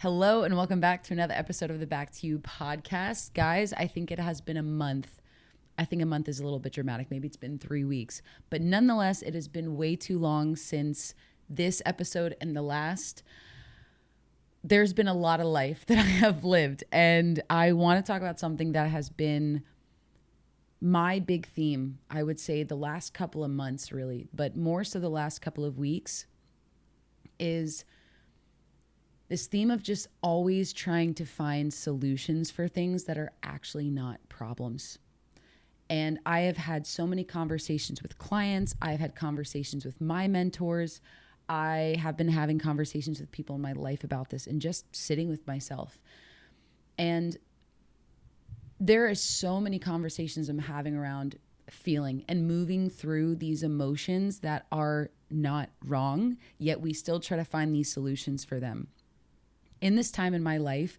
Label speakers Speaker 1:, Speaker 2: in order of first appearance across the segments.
Speaker 1: Hello and welcome back to another episode of the Back to You podcast. Guys, I think it has been a month. I think a month is a little bit dramatic. Maybe it's been 3 weeks. But nonetheless, it has been way too long since this episode and the last. There's been a lot of life that I have lived. And I want to talk about something that has been my big theme, I would say the last couple of months really, but more so the last couple of weeks, is this theme of just always trying to find solutions for things that are actually not problems. And I have had so many conversations with clients. I've had conversations with my mentors. I have been having conversations with people in my life about this and just sitting with myself. And there are so many conversations I'm having around feeling and moving through these emotions that are not wrong, yet we still try to find these solutions for them. In this time in my life,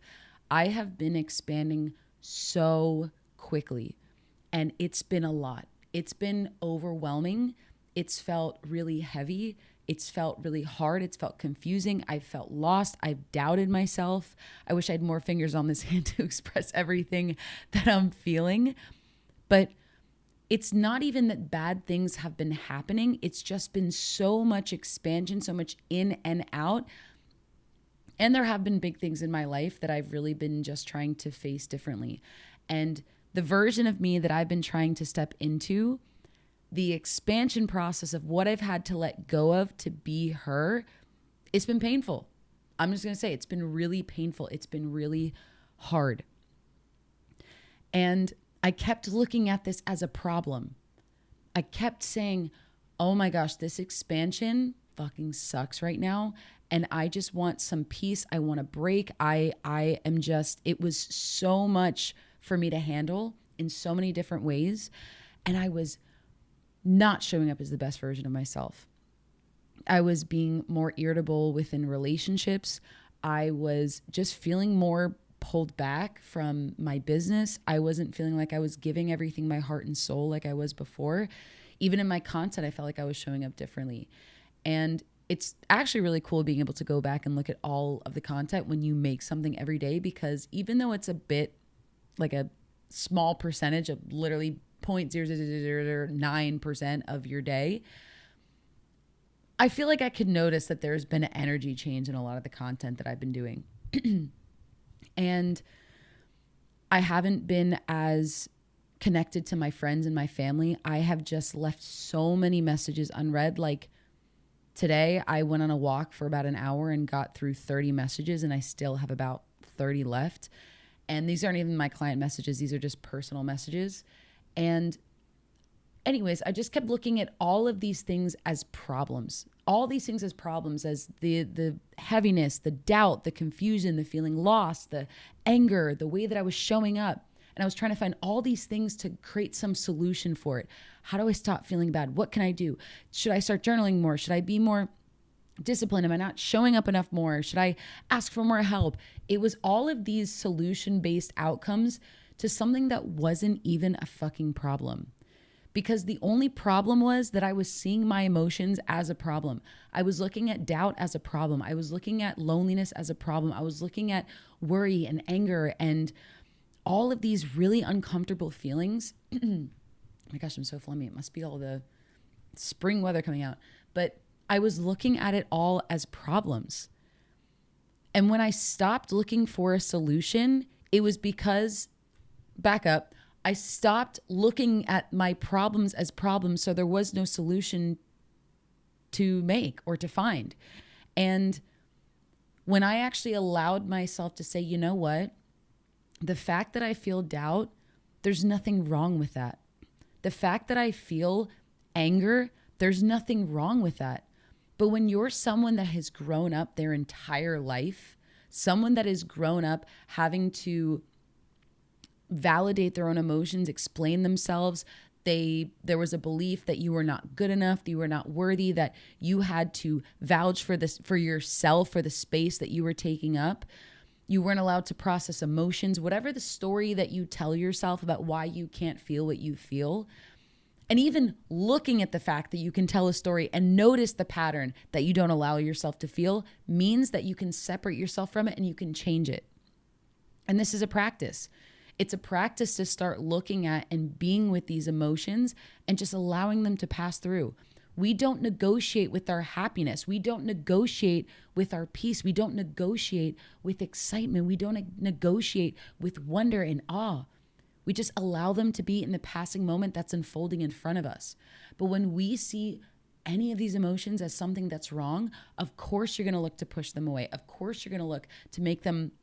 Speaker 1: I have been expanding so quickly, and it's been a lot. It's been overwhelming. It's felt really heavy. It's felt really hard. It's felt confusing. I felt lost. I've doubted myself. I wish I had more fingers on this hand to express everything that I'm feeling. But it's not even that bad things have been happening. It's just been so much expansion, so much in and out. And there have been big things in my life that I've really been just trying to face differently. And the version of me that I've been trying to step into, the expansion process of what I've had to let go of to be her, it's been painful. I'm just going to say it's been really painful. It's been really hard. And I kept looking at this as a problem. I kept saying, oh my gosh, this expansion fucking sucks right now. And I just want some peace. I want a break. I am just, it was so much for me to handle in so many different ways. And I was not showing up as the best version of myself. I was being more irritable within relationships. I was just feeling more pulled back from my business. I wasn't feeling like I was giving everything my heart and soul like I was before. Even in my content, I felt like I was showing up differently. And it's actually really cool being able to go back and look at all of the content when you make something every day, because even though it's a bit like a small percentage of literally 0.0009% of your day, I feel like I could notice that there's been an energy change in a lot of the content that I've been doing. And I haven't been as connected to my friends and my family. I have just left so many messages unread. Like, today, I went on a walk for about an hour and got through 30 messages, and I still have about 30 left. And these aren't even my client messages. These are just personal messages. And anyways, I just kept looking at all of these things as problems. All these things as problems, as the heaviness, the doubt, the confusion, the feeling lost, the anger, the way that I was showing up. And I was trying to find all these things to create some solution for it. How do I stop feeling bad? What can I do? Should I start journaling more? Should I be more disciplined? Am I not showing up enough more? Should I ask for more help? It was all of these solution-based outcomes to something that wasn't even a fucking problem. Because the only problem was that I was seeing my emotions as a problem. I was looking at doubt as a problem. I was looking at loneliness as a problem. I was looking at worry and anger and all of these really uncomfortable feelings. Oh my gosh, I'm so phlegmy. It must be all the spring weather coming out. But I was looking at it all as problems. And when I stopped looking for a solution, it was because, back up, I stopped looking at my problems as problems, so there was no solution to make or to find. And when I actually allowed myself to say, you know what? The fact that I feel doubt, there's nothing wrong with that. The fact that I feel anger, there's nothing wrong with that. But when you're someone that has grown up their entire life, someone that has grown up having to validate their own emotions, explain themselves, there was a belief that you were not good enough, that you were not worthy, that you had to vouch for this, for yourself, for the space that you were taking up. You weren't allowed to process emotions, whatever the story that you tell yourself about why you can't feel what you feel. And even looking at the fact that you can tell a story and notice the pattern that you don't allow yourself to feel means that you can separate yourself from it and you can change it. And this is a practice. It's a practice to start looking at and being with these emotions and just allowing them to pass through. We don't negotiate with our happiness. We don't negotiate with our peace. We don't negotiate with excitement. We don't negotiate with wonder and awe. We just allow them to be in the passing moment that's unfolding in front of us. But when we see any of these emotions as something that's wrong, of course you're going to look to push them away. Of course you're going to look to make them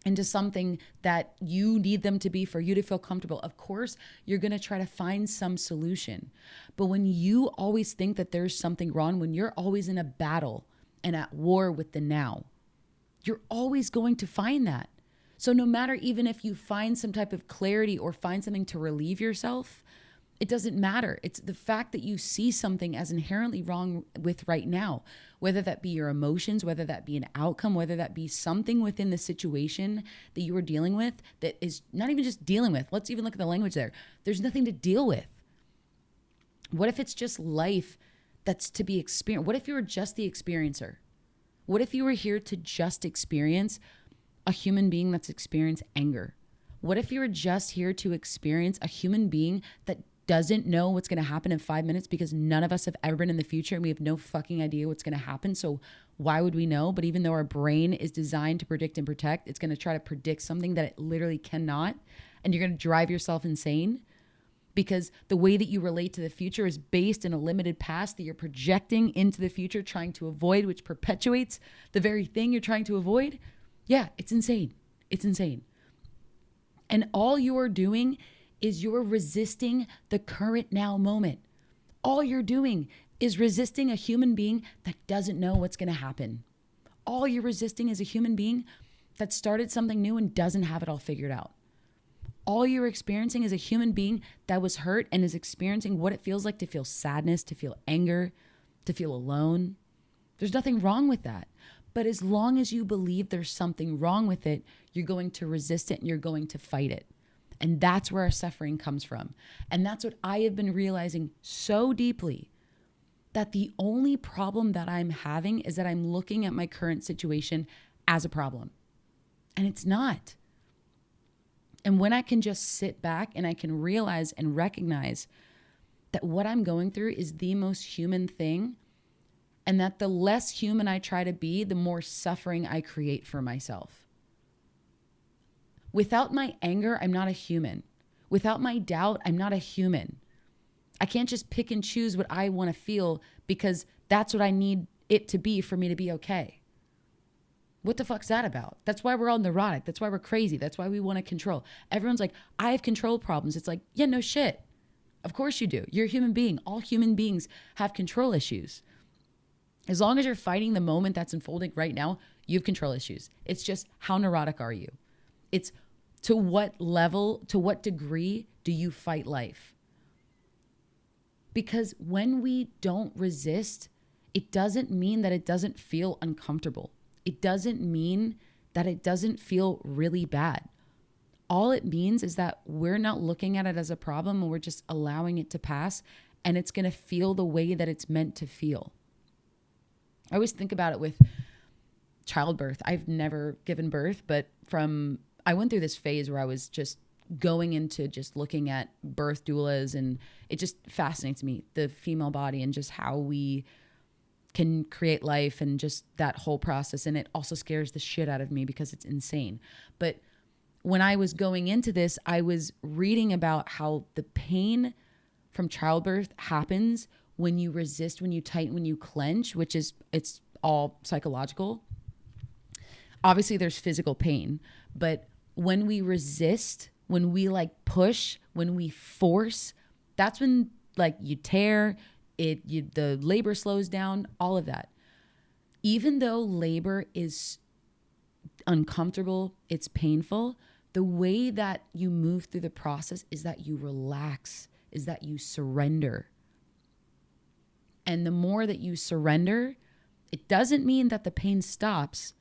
Speaker 1: into something that you need them to be for you to feel comfortable. Of course, you're going to try to find some solution. But when you always think that there's something wrong, when you're always in a battle and at war with the now, you're always going to find that. So no matter even if you find some type of clarity or find something to relieve yourself, it doesn't matter. It's the fact that you see something as inherently wrong with right now, whether that be your emotions, whether that be an outcome, whether that be something within the situation that you are dealing with that is not even just dealing with. Let's even look at the language there. There's nothing to deal with. What if it's just life that's to be experienced? What if you were just the experiencer? What if you were here to just experience a human being that's experienced anger? What if you were just here to experience a human being that doesn't know what's going to happen in 5 minutes, because none of us have ever been in the future and we have no fucking idea what's going to happen. So why would we know? But even though our brain is designed to predict and protect, it's going to try to predict something that it literally cannot. And you're going to drive yourself insane because the way that you relate to the future is based in a limited past that you're projecting into the future, trying to avoid, which perpetuates the very thing you're trying to avoid. Yeah, it's insane. It's insane. And all you are doing is you're resisting the current now moment. All you're doing is resisting a human being that doesn't know what's going to happen. All you're resisting is a human being that started something new and doesn't have it all figured out. All you're experiencing is a human being that was hurt and is experiencing what it feels like to feel sadness, to feel anger, to feel alone. There's nothing wrong with that. But as long as you believe there's something wrong with it, you're going to resist it and you're going to fight it. And that's where our suffering comes from. And that's what I have been realizing so deeply, that the only problem that I'm having is that I'm looking at my current situation as a problem. And it's not. And when I can just sit back and I can realize and recognize that what I'm going through is the most human thing, and that the less human I try to be, the more suffering I create for myself. Without my anger, I'm not a human. Without my doubt, I'm not a human. I can't just pick and choose what I want to feel because that's what I need it to be for me to be okay. What the fuck's that about? That's why we're all neurotic. That's why we're crazy. That's why we want to control. Everyone's like, I have control problems. It's like, yeah, no shit. Of course you do. You're a human being. All human beings have control issues. As long as you're fighting the moment that's unfolding right now, you have control issues. It's just, how neurotic are you? It's to what level, to what degree do you fight life? Because when we don't resist, it doesn't mean that it doesn't feel uncomfortable. It doesn't mean that it doesn't feel really bad. All it means is that we're not looking at it as a problem and we're just allowing it to pass, and it's going to feel the way that it's meant to feel. I always think about it with childbirth. I've never given birth, but I went through this phase where I was just going into just looking at birth doulas, and it just fascinates me, the female body and just how we can create life and just that whole process. And it also scares the shit out of me because it's insane. But when I was going into this, I was reading about how the pain from childbirth happens when you resist, when you tighten, when you clench, it's all psychological. Obviously there's physical pain, but when we resist, when we push, when we force, that's when you tear it, the labor slows down, all of that. Even though labor is uncomfortable, it's painful, the way that you move through the process is that you relax, is that you surrender. And the more that you surrender, it doesn't mean that the pain stops,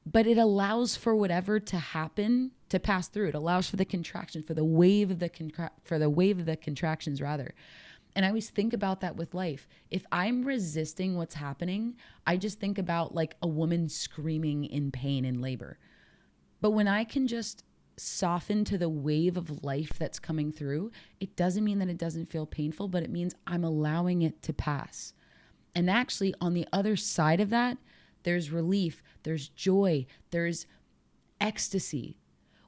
Speaker 1: but it allows for whatever to happen to pass through. It allows for the contraction, for the wave of the contractions rather. And I always think about that with life. If I'm resisting what's happening, I just think about like a woman screaming in pain in labor. But when I can just soften to the wave of life that's coming through, it doesn't mean that it doesn't feel painful, but it means I'm allowing it to pass. And actually, on the other side of that, there's relief, there's joy, there's ecstasy.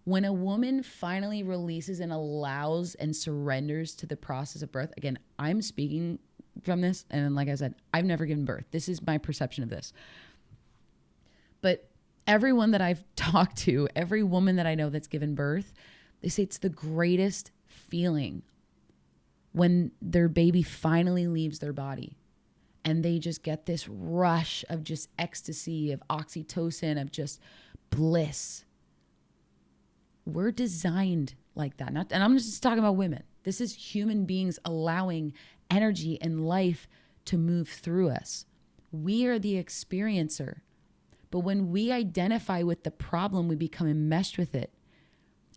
Speaker 1: When a woman finally releases and allows and surrenders to the process of birth, again, I'm speaking from this, and like I said, I've never given birth. This is my perception of this. But everyone that I've talked to, every woman that I know that's given birth, they say it's the greatest feeling when their baby finally leaves their body. And they just get this rush of just ecstasy, of oxytocin, of just bliss. We're designed like that. And I'm just talking about women. This is human beings allowing energy and life to move through us. We are the experiencer. But when we identify with the problem, we become enmeshed with it.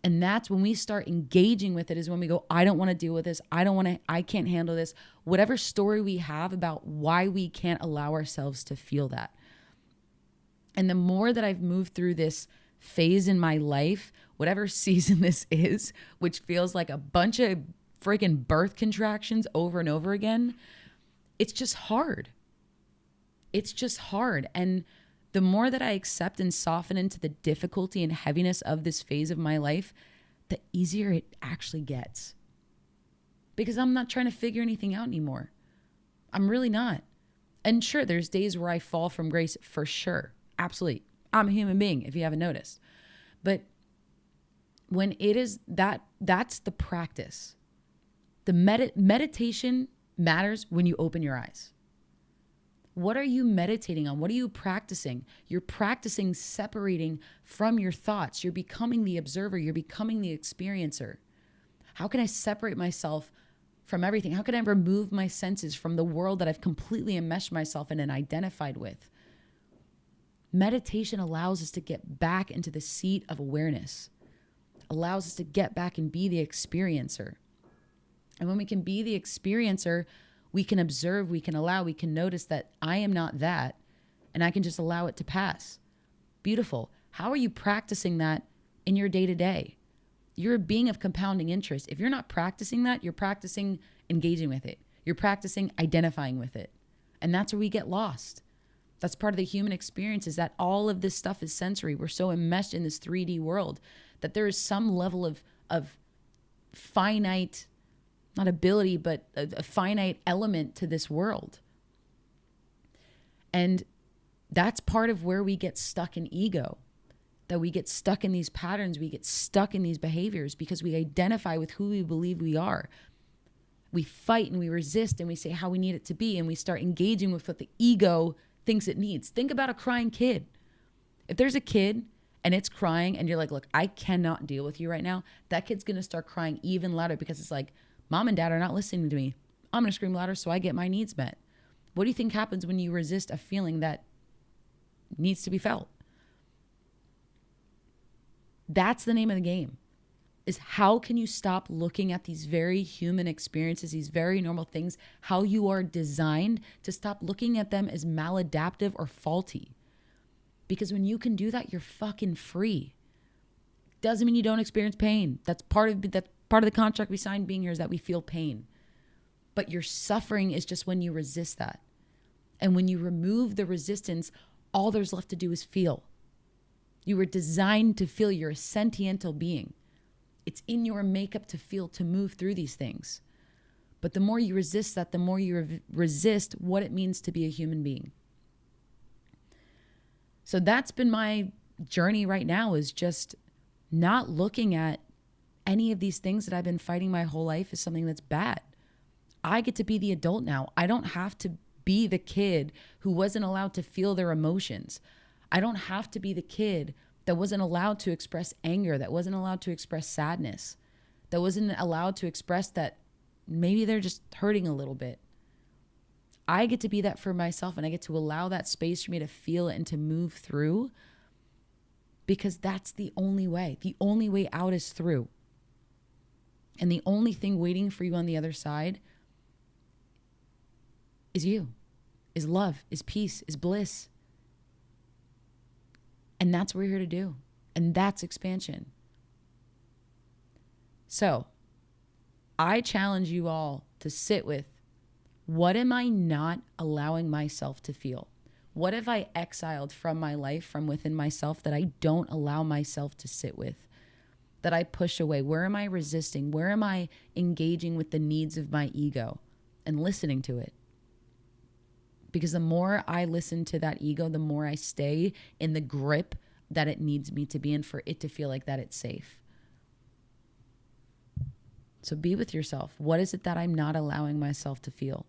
Speaker 1: And that's when we start engaging with it, is when we go, I don't want to deal with this. I can't handle this. Whatever story we have about why we can't allow ourselves to feel that. And the more that I've moved through this phase in my life, whatever season this is, which feels like a bunch of freaking birth contractions over and over again, it's just hard. It's just hard. And the more that I accept and soften into the difficulty and heaviness of this phase of my life, the easier it actually gets. Because I'm not trying to figure anything out anymore. I'm really not. And sure, there's days where I fall from grace, for sure. Absolutely. I'm a human being, if you haven't noticed. But when it is that's the practice. The meditation matters when you open your eyes. What are you meditating on? What are you practicing? You're practicing separating from your thoughts. You're becoming the observer. You're becoming the experiencer. How can I separate myself from everything? How can I remove my senses from the world that I've completely enmeshed myself in and identified with? Meditation allows us to get back into the seat of awareness, allows us to get back and be the experiencer. And when we can be the experiencer, we can observe, we can allow, we can notice that I am not that, and I can just allow it to pass. Beautiful. How are you practicing that in your day-to-day? You're a being of compounding interest. If you're not practicing that, you're practicing engaging with it. You're practicing identifying with it. And that's where we get lost. That's part of the human experience, is that all of this stuff is sensory. We're so enmeshed in this 3D world that there is some level of finite, not ability, but a finite element to this world. And that's part of where we get stuck in ego, that we get stuck in these patterns, we get stuck in these behaviors because we identify with who we believe we are. We fight and we resist and we say how we need it to be, and we start engaging with what the ego thinks it needs. Think about a crying kid. If there's a kid and it's crying and you're like, look, I cannot deal with you right now, that kid's going to start crying even louder because it's like, mom and dad are not listening to me. I'm going to scream louder so I get my needs met. What do you think happens when you resist a feeling that needs to be felt? That's the name of the game, is how can you stop looking at these very human experiences, these very normal things, how you are designed, to stop looking at them as maladaptive or faulty. Because when you can do that, you're fucking free. Doesn't mean you don't experience pain. That's part of the contract we signed being here, is that we feel pain. But your suffering is just when you resist that. And when you remove the resistance, all there's left to do is feel. You were designed to feel. You're a sentiental being. It's in your makeup to feel, to move through these things. But the more you resist that, the more you resist what it means to be a human being. So that's been my journey right now, is just not looking at any of these things that I've been fighting my whole life as something that's bad. I get to be the adult now. I don't have to be the kid who wasn't allowed to feel their emotions. I don't have to be the kid that wasn't allowed to express anger, that wasn't allowed to express sadness, that wasn't allowed to express that maybe they're just hurting a little bit. I get to be that for myself, and I get to allow that space for me to feel it and to move through, because that's the only way. The only way out is through. And the only thing waiting for you on the other side is you, is love, is peace, is bliss. And that's what we're here to do. And that's expansion. So I challenge you all to sit with, what am I not allowing myself to feel? What have I exiled from my life, from within myself, that I don't allow myself to sit with, that I push away? Where am I resisting? Where am I engaging with the needs of my ego and listening to it? Because the more I listen to that ego, the more I stay in the grip that it needs me to be in for it to feel like that it's safe. So be with yourself. What is it that I'm not allowing myself to feel?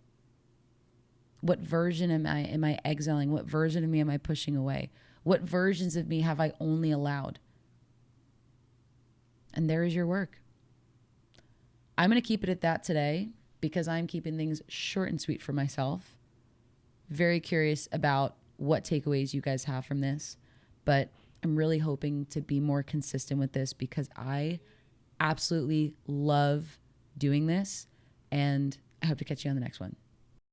Speaker 1: What version am I exiling? What version of me am I pushing away? What versions of me have I only allowed? And there is your work. I'm going to keep it at that today because I'm keeping things short and sweet for myself. Very curious about what takeaways you guys have from this, but I'm really hoping to be more consistent with this because I absolutely love doing this, and I hope to catch you on the next one.